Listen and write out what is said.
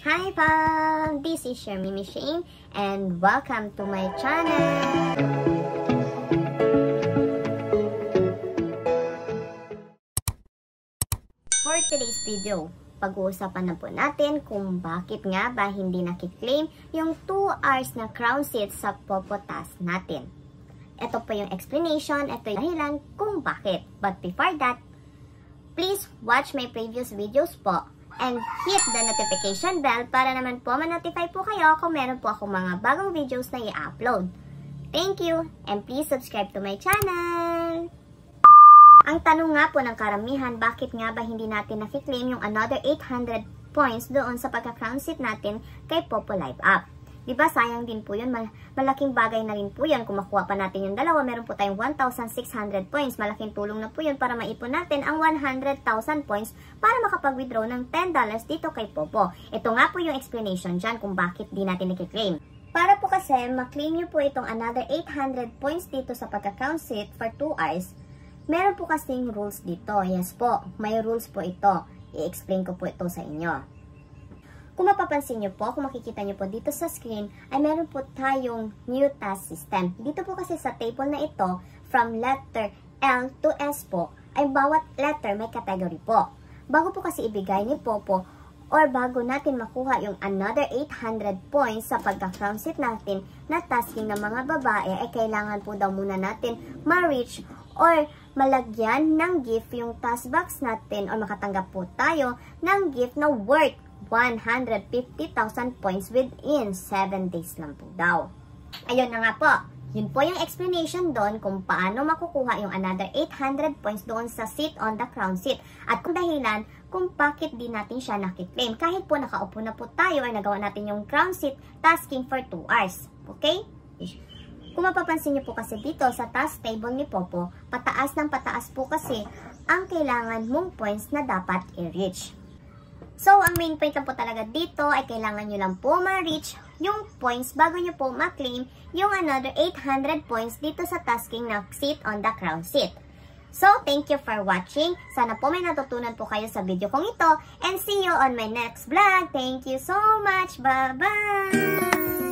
Hi fam! This is your Mimi Shane and welcome to my channel! For today's video, pag-uusapan na po natin kung bakit nga ba hindi nakiklaim yung 2 hours na crown seat sa Popo task natin. Ito po yung explanation, ito yung dahilan kung bakit. But before that, please watch my previous videos po and hit the notification bell para naman po ma-notify po kayo kung meron po akong mga bagong videos na i-upload. Thank you and please subscribe to my channel! Ang tanong nga po ng karamihan, bakit nga ba hindi natin nakiklaim yung another 800 points doon sa pagka-crown seat natin kay Popo Live Up? Diba sayang din po yun, malaking bagay na rin po yun. Kung makuha pa natin yung dalawa, meron po tayong 1,600 points. Malaking tulong na po yun para maipon natin ang 100,000 points para makapag-withdraw ng $10 dito kay Popo. Ito nga po yung explanation dyan kung bakit di natin nakiklaim. Para po kasi maklaim nyo po itong another 800 points dito sa pagka-crown seat for 2 hours, meron po kasing rules dito. Yes po, may rules po ito. I-explain ko po ito sa inyo. Kung mapapansin nyo po, kung makikita nyo po dito sa screen, ay meron po tayong new task system. Dito po kasi sa table na ito, from letter L to S po, ay bawat letter may category po. Bago po kasi ibigay ni Popo, or bago natin makuha yung another 800 points sa pagka-crown seat natin na tasking ng mga babae, ay kailangan po daw muna natin ma-reach or malagyan ng gift yung task box natin or makatanggap po tayo ng gift na worth 150,000 points within 7 days lang po daw. Ayun na nga po. Yun po yung explanation doon kung paano makukuha yung another 800 points doon sa seat on the crown seat. At kung dahilan kung bakit di natin siya nakiklaim. Kahit po nakaupo na po tayo ay nagawa natin yung crown seat tasking for 2 hours. Okay? Kung mapapansin niyo po kasi dito sa task table ni Popo, pataas ng pataas po kasi ang kailangan mong points na dapat i-reach. So, ang main point lang po talaga dito ay kailangan nyo lang po ma-reach yung points bago nyo po ma-claim yung another 800 points dito sa tasking na seat on the crown seat. So, thank you for watching. Sana po may natutunan po kayo sa video kong ito and see you on my next vlog. Thank you so much. Bye-bye!